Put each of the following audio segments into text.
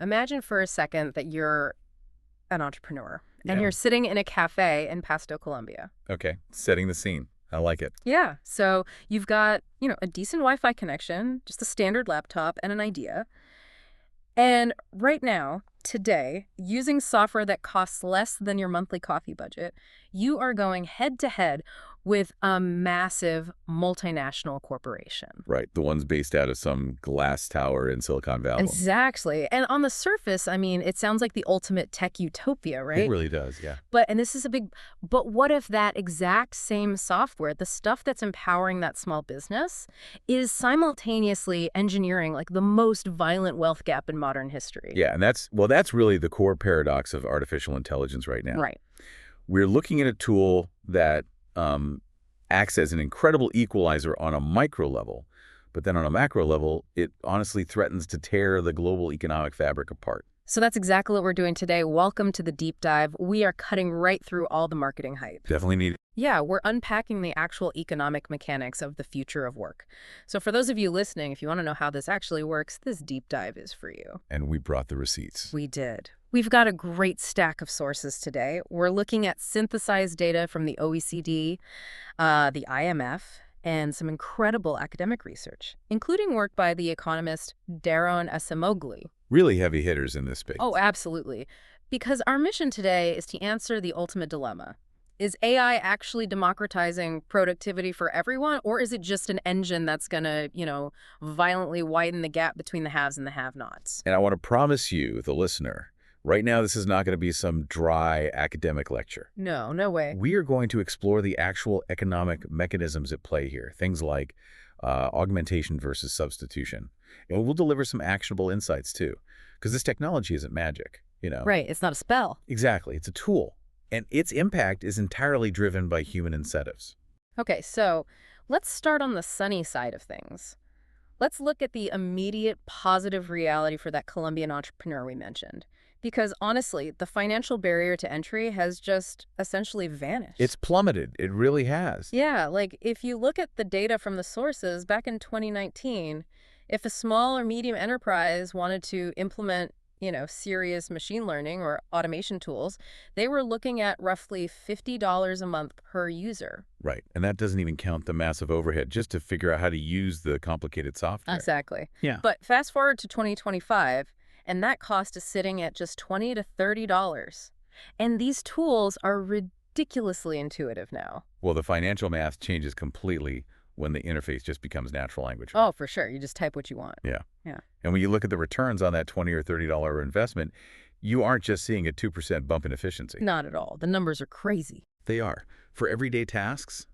Imagine for a second that you're an entrepreneur and Yeah. you're sitting in a cafe in Pasto, Colombia. Okay. Setting the scene. I like it. Yeah, so you've got, a decent Wi-Fi connection, just a standard laptop and an idea. And right now, today, using software that costs less than your monthly coffee budget, you are going head to head with a massive multinational corporation. Right. The ones based out of some glass tower in Silicon Valley. Exactly. And on the surface, I mean, it sounds like the ultimate tech utopia, right? It really does, yeah. And this is a but what if that exact same software, the stuff that's empowering that small business, is simultaneously engineering like the most violent wealth gap in modern history? Yeah, and that's really the core paradox of artificial intelligence right now. Right. We're looking at a tool that acts as an incredible equalizer on a micro level, but then on a macro level, it honestly threatens to tear the global economic fabric apart. So that's exactly what we're doing today. Welcome to the deep dive. We are cutting right through all the marketing hype. Definitely need it. Yeah, we're unpacking the actual economic mechanics of the future of work. So for those of you listening, if you want to know how this actually works, this deep dive is for you. And we brought the receipts. We did. We've got a great stack of sources today. We're looking at synthesized data from the OECD, the IMF, and some incredible academic research, including work by the economist Daron Acemoglu. Really heavy hitters in this space. Oh, absolutely. Because our mission today is to answer the ultimate dilemma. Is AI actually democratizing productivity for everyone, or is it just an engine that's going to, violently widen the gap between the haves and the have-nots? And I want to promise you, the listener, right now this is not going to be some dry academic lecture. No, no way. We are going to explore the actual economic mechanisms at play here, things like augmentation versus substitution. And we'll deliver some actionable insights, too, because this technology isn't magic, Right, it's not a spell. Exactly. It's a tool. And its impact is entirely driven by human incentives. Okay, so let's start on the sunny side of things. Let's look at the immediate positive reality for that Colombian entrepreneur we mentioned. Because honestly, the financial barrier to entry has just essentially vanished. It's plummeted. It really has. Yeah, like if you look at the data from the sources back in 2019, if a small or medium enterprise wanted to implement serious machine learning or automation tools, they were looking at roughly $50 a month per user. Right. And that doesn't even count the massive overhead just to figure out how to use the complicated software. Exactly. Yeah. But fast forward to 2025, and that cost is sitting at just $20 to $30. And these tools are ridiculously intuitive now. Well, the financial math changes completely when the interface just becomes natural language. Oh, for sure. You just type what you want. Yeah. Yeah. And when you look at the returns on that $20 or $30 investment, you aren't just seeing a 2% bump in efficiency. Not at all. The numbers are crazy. They are. For everyday tasks,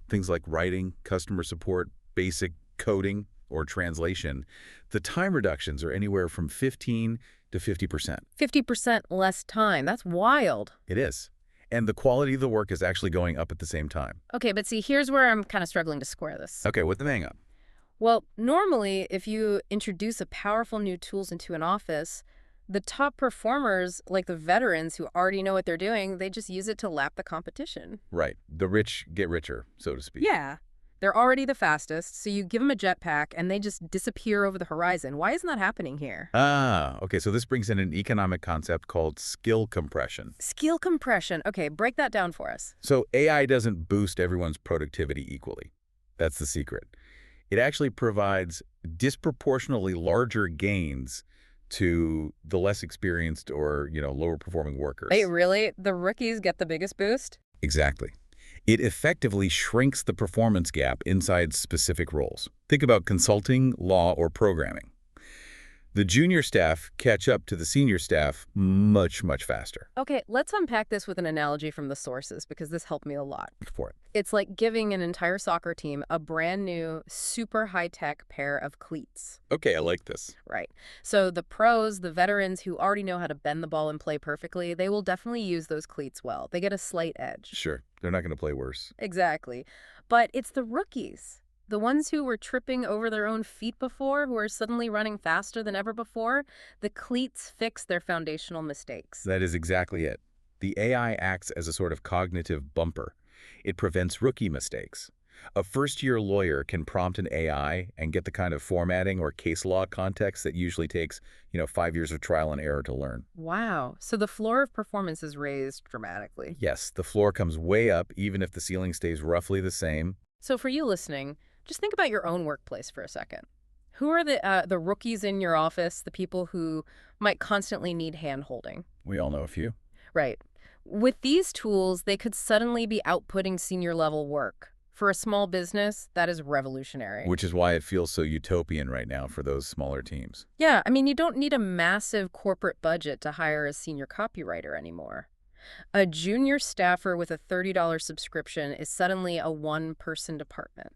things like writing, customer support, basic coding, or translation, the time reductions are anywhere from 15 to 50%. 50% less time. That's wild. It is. And the quality of the work is actually going up at the same time. Okay, but see, here's where I'm kind of struggling to square this. Okay, what's the hang up? Well, normally, if you introduce a powerful new tools into an office, the top performers, like the veterans who already know what they're doing, they just use it to lap the competition. Right. The rich get richer, so to speak. Yeah. They're already the fastest, so you give them a jetpack and they just disappear over the horizon. Why isn't that happening here? Okay, so this brings in an economic concept called skill compression. Skill compression. Okay, break that down for us. So AI doesn't boost everyone's productivity equally. That's the secret. It actually provides disproportionately larger gains to the less experienced or, lower performing workers. Wait, really? The rookies get the biggest boost? Exactly. It effectively shrinks the performance gap inside specific roles. Think about consulting, law, or programming. The junior staff catch up to the senior staff much, much faster. Okay, let's unpack this with an analogy from the sources because this helped me a lot. For it. It's like giving an entire soccer team a brand new, super high-tech pair of cleats. Okay, I like this. Right. So the pros, the veterans who already know how to bend the ball and play perfectly, they will definitely use those cleats well. They get a slight edge. Sure, they're not going to play worse. Exactly. But it's the rookies. The ones who were tripping over their own feet before, who are suddenly running faster than ever before, the cleats fix their foundational mistakes. That is exactly it. The AI acts as a sort of cognitive bumper. It prevents rookie mistakes. A first-year lawyer can prompt an AI and get the kind of formatting or case law context that usually takes, 5 years of trial and error to learn. Wow. So the floor of performance is raised dramatically. Yes, the floor comes way up even if the ceiling stays roughly the same. So for you listening, just think about your own workplace for a second. Who are the rookies in your office, the people who might constantly need hand-holding? We all know a few. Right. With these tools, they could suddenly be outputting senior-level work. For a small business, that is revolutionary. Which is why it feels so utopian right now for those smaller teams. Yeah, I mean, you don't need a massive corporate budget to hire a senior copywriter anymore. A junior staffer with a $30 subscription is suddenly a one-person department.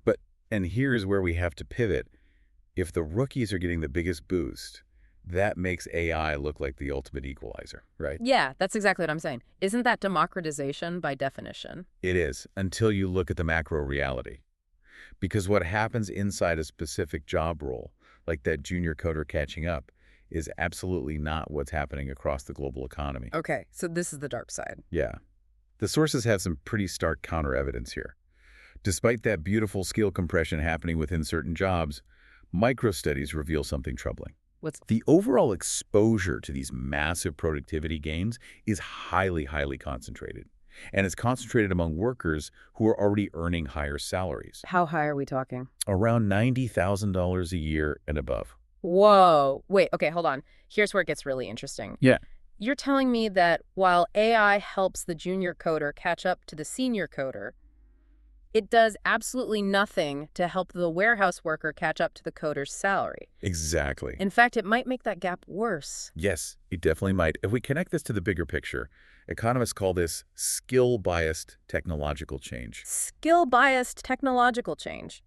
But, and here's where we have to pivot. If the rookies are getting the biggest boost, that makes AI look like the ultimate equalizer, right? Yeah, that's exactly what I'm saying. Isn't that democratization by definition? It is, until you look at the macro reality. Because what happens inside a specific job role, like that junior coder catching up, is absolutely not what's happening across the global economy. Okay, so this is the dark side. Yeah. The sources have some pretty stark counter-evidence here. Despite that beautiful skill compression happening within certain jobs, micro-studies reveal something troubling. What's The overall exposure to these massive productivity gains is highly, highly concentrated. And it's concentrated among workers who are already earning higher salaries, How high are we talking? around $90,000 a year and above. Whoa. Wait, okay, hold on. Here's where it gets really interesting. Yeah. You're telling me that while AI helps the junior coder catch up to the senior coder, it does absolutely nothing to help the warehouse worker catch up to the coder's salary. Exactly. In fact, it might make that gap worse. Yes, it definitely might. If we connect this to the bigger picture, economists call this skill-biased technological change. Skill-biased technological change.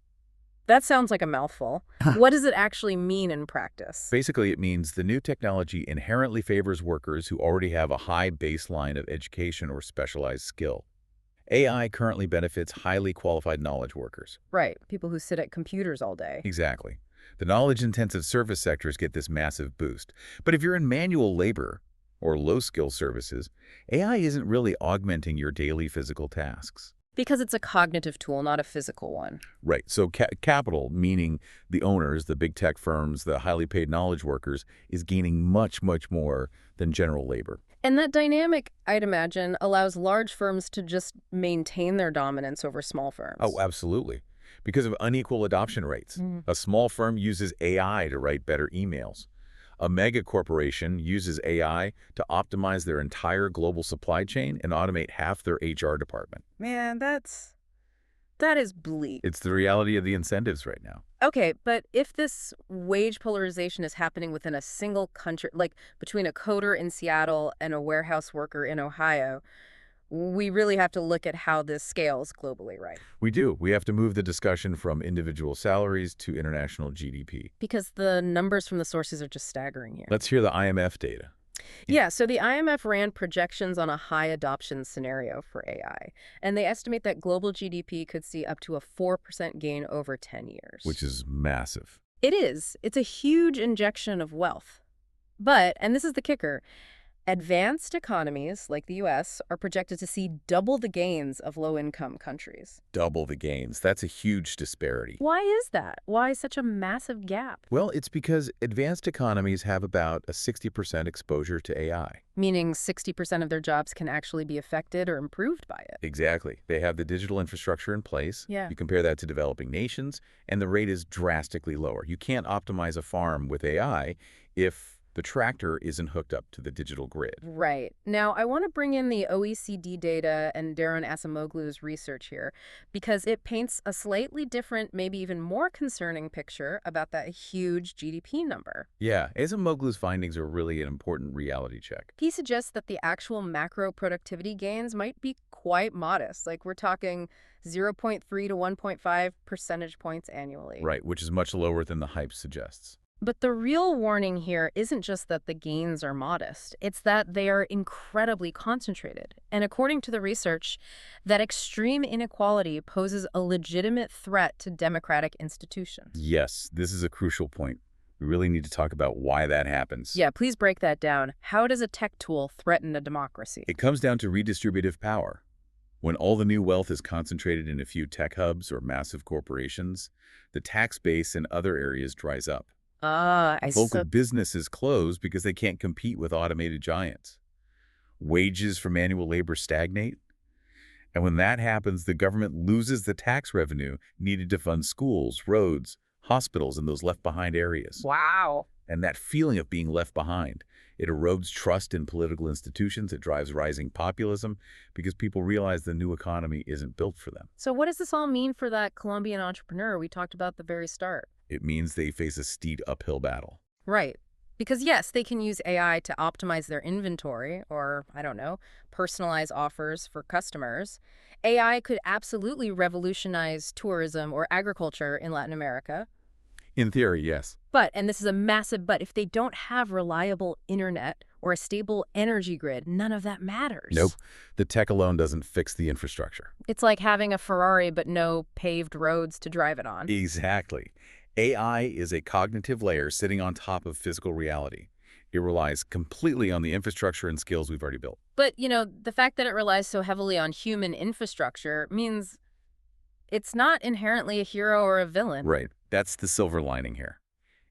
That sounds like a mouthful. What does it actually mean in practice? Basically, it means the new technology inherently favors workers who already have a high baseline of education or specialized skill. AI currently benefits highly qualified knowledge workers. Right, people who sit at computers all day. Exactly. The knowledge-intensive service sectors get this massive boost. But if you're in manual labor or low-skill services, AI isn't really augmenting your daily physical tasks. Because it's a cognitive tool, not a physical one. Right. So capital, meaning the owners, the big tech firms, the highly paid knowledge workers, is gaining much, much more than general labor. And that dynamic, I'd imagine, allows large firms to just maintain their dominance over small firms. Oh, absolutely. Because of unequal adoption rates. A small firm uses AI to write better emails. A mega corporation uses AI to optimize their entire global supply chain and automate half their HR department. Man, that is bleak. It's the reality of the incentives right now. Okay, but if this wage polarization is happening within a single country, like between a coder in Seattle and a warehouse worker in Ohio, we really have to look at how this scales globally, right? We do. We have to move the discussion from individual salaries to international GDP. Because the numbers from the sources are just staggering here. Let's hear the IMF data. Yeah, so the IMF ran projections on a high adoption scenario for AI, and they estimate that global GDP could see up to a 4% gain over 10 years. Which is massive. It is. It's a huge injection of wealth. But, and this is the kicker, advanced economies, like the U.S., are projected to see double the gains of low-income countries. Double the gains. That's a huge disparity. Why is that? Why such a massive gap? Well, it's because advanced economies have about a 60% exposure to AI. Meaning 60% of their jobs can actually be affected or improved by it. Exactly. They have the digital infrastructure in place. Yeah. You compare that to developing nations, and the rate is drastically lower. You can't optimize a farm with AI if the tractor isn't hooked up to the digital grid. Right. Now, I want to bring in the OECD data and Daron Acemoglu's research here because it paints a slightly different, maybe even more concerning picture about that huge GDP number. Yeah, Acemoglu's findings are really an important reality check. He suggests that the actual macro productivity gains might be quite modest. Like we're talking 0.3 to 1.5 percentage points annually. Right, which is much lower than the hype suggests. But the real warning here isn't just that the gains are modest. It's that they are incredibly concentrated. And according to the research, that extreme inequality poses a legitimate threat to democratic institutions. Yes, this is a crucial point. We really need to talk about why that happens. Yeah, please break that down. How does a tech tool threaten a democracy? It comes down to redistributive power. When all the new wealth is concentrated in a few tech hubs or massive corporations, the tax base in other areas dries up. Ah, I Local so businesses close because they can't compete with automated giants. Wages for manual labor stagnate. And when that happens, the government loses the tax revenue needed to fund schools, roads, hospitals in those left-behind areas. wow. And that feeling of being left behind, it erodes trust in political institutions. It drives rising populism because people realize the new economy isn't built for them. So what does this all mean for that Colombian entrepreneur we talked about at the very start? It means they face a steep uphill battle. Right. Because yes, they can use AI to optimize their inventory or, I don't know, personalize offers for customers. AI could absolutely revolutionize tourism or agriculture in Latin America. In theory, yes. But, and this is a massive but, if they don't have reliable internet or a stable energy grid, none of that matters. Nope. The tech alone doesn't fix the infrastructure. It's like having a Ferrari but no paved roads to drive it on. Exactly. AI is a cognitive layer sitting on top of physical reality. It relies completely on the infrastructure and skills we've already built. But, the fact that it relies so heavily on human infrastructure means it's not inherently a hero or a villain. Right. That's the silver lining here.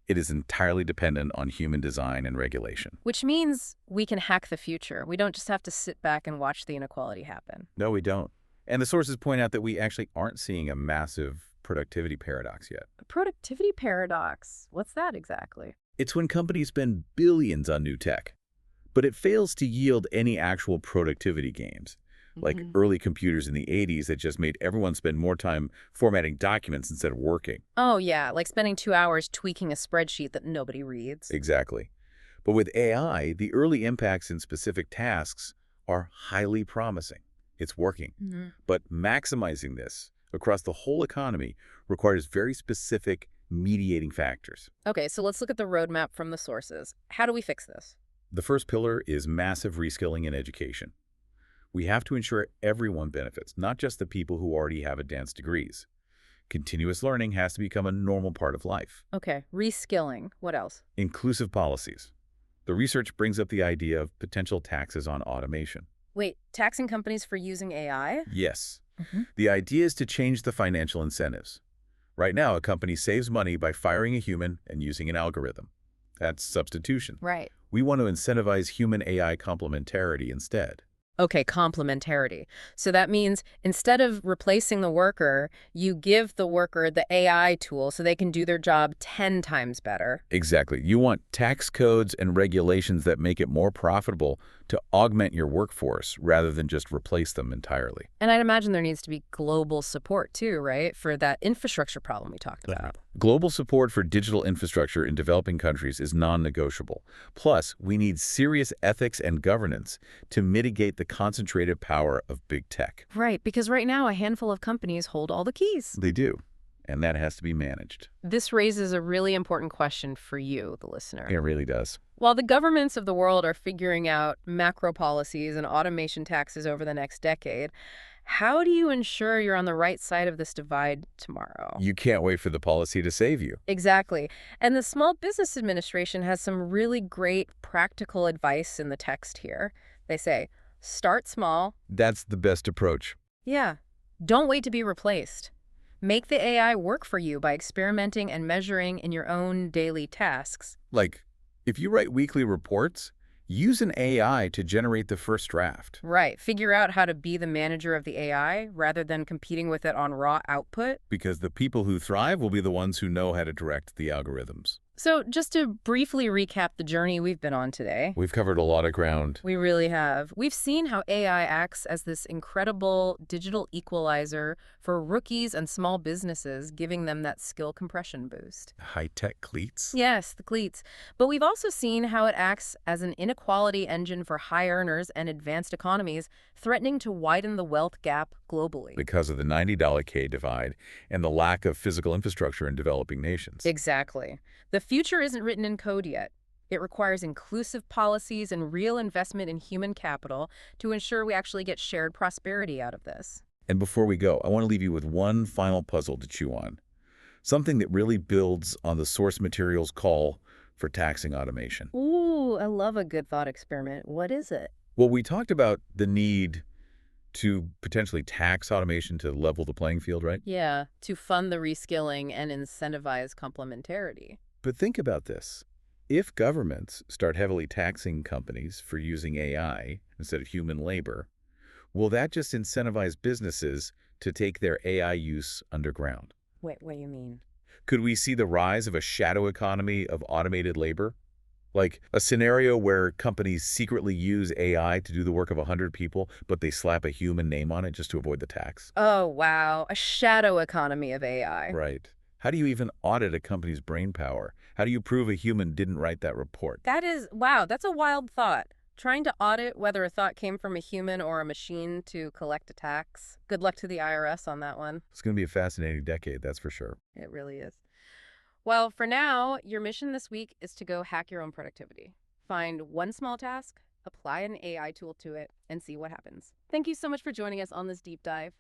It is entirely dependent on human design and regulation. Which means we can hack the future. We don't just have to sit back and watch the inequality happen. No, we don't. And the sources point out that we actually aren't seeing a massive productivity paradox yet. A productivity paradox. What's that exactly? It's when companies spend billions on new tech, but it fails to yield any actual productivity gains, like early computers in the 80s that just made everyone spend more time formatting documents instead of working. Oh, yeah, like spending 2 hours tweaking a spreadsheet that nobody reads. Exactly. But with AI, the early impacts in specific tasks are highly promising. It's working. But maximizing this across the whole economy requires very specific mediating factors. Okay, so let's look at the roadmap from the sources. How do we fix this? The first pillar is massive reskilling in education. We have to ensure everyone benefits, not just the people who already have advanced degrees. Continuous learning has to become a normal part of life. Okay, reskilling. What else? Inclusive policies. The research brings up the idea of potential taxes on automation. Wait, taxing companies for using AI? Yes. The idea is to change the financial incentives. Right now, a company saves money by firing a human and using an algorithm. That's substitution. Right. We want to incentivize human-AI complementarity instead. Okay, complementarity. So that means instead of replacing the worker, you give the worker the AI tool so they can do their job 10 times better. Exactly. You want tax codes and regulations that make it more profitable to augment your workforce rather than just replace them entirely. And I'd imagine there needs to be global support too, right? For that infrastructure problem we talked about. Global support for digital infrastructure in developing countries is non-negotiable. Plus, we need serious ethics and governance to mitigate the concentrated power of big tech. Right, because right now a handful of companies hold all the keys. They do, and that has to be managed. This raises a really important question for you, the listener. It really does. While the governments of the world are figuring out macro policies and automation taxes over the next decade, how do you ensure you're on the right side of this divide tomorrow? You can't wait for the policy to save you. Exactly. And the Small Business Administration has some really great practical advice in the text here. They say, start small. That's the best approach. Yeah. Don't wait to be replaced. Make the AI work for you by experimenting and measuring in your own daily tasks. Like, if you write weekly reports, use an AI to generate the first draft. Right. Figure out how to be the manager of the AI rather than competing with it on raw output. Because the people who thrive will be the ones who know how to direct the algorithms. So just to briefly recap the journey we've been on today. We've covered a lot of ground. We really have. We've seen how AI acts as this incredible digital equalizer for rookies and small businesses, giving them that skill compression boost. High-tech cleats? Yes, the cleats. But we've also seen how it acts as an inequality engine for high earners and advanced economies, threatening to widen the wealth gap globally. Because of the $90 K divide and the lack of physical infrastructure in developing nations. Exactly. The future isn't written in code yet. It requires inclusive policies and real investment in human capital to ensure we actually get shared prosperity out of this. And before we go, I want to leave you with one final puzzle to chew on. Something that really builds on the source material's call for taxing automation. Ooh, I love a good thought experiment. What is it? Well, we talked about the need to potentially tax automation to level the playing field, right? Yeah, to fund the reskilling and incentivize complementarity. But think about this. If governments start heavily taxing companies for using AI instead of human labor, will that just incentivize businesses to take their AI use underground? Wait, what do you mean? Could we see the rise of a shadow economy of automated labor? Like a scenario where companies secretly use AI to do the work of 100 people, but they slap a human name on it just to avoid the tax? Oh, wow. A shadow economy of AI. Right. How do you even audit a company's brain power? How do you prove a human didn't write that report? That is, wow, that's a wild thought. Trying to audit whether a thought came from a human or a machine to collect a tax. Good luck to the IRS on that one. It's going to be a fascinating decade, that's for sure. It really is. Well, for now, your mission this week is to go hack your own productivity. Find one small task, apply an AI tool to it, and see what happens. Thank you so much for joining us on this deep dive.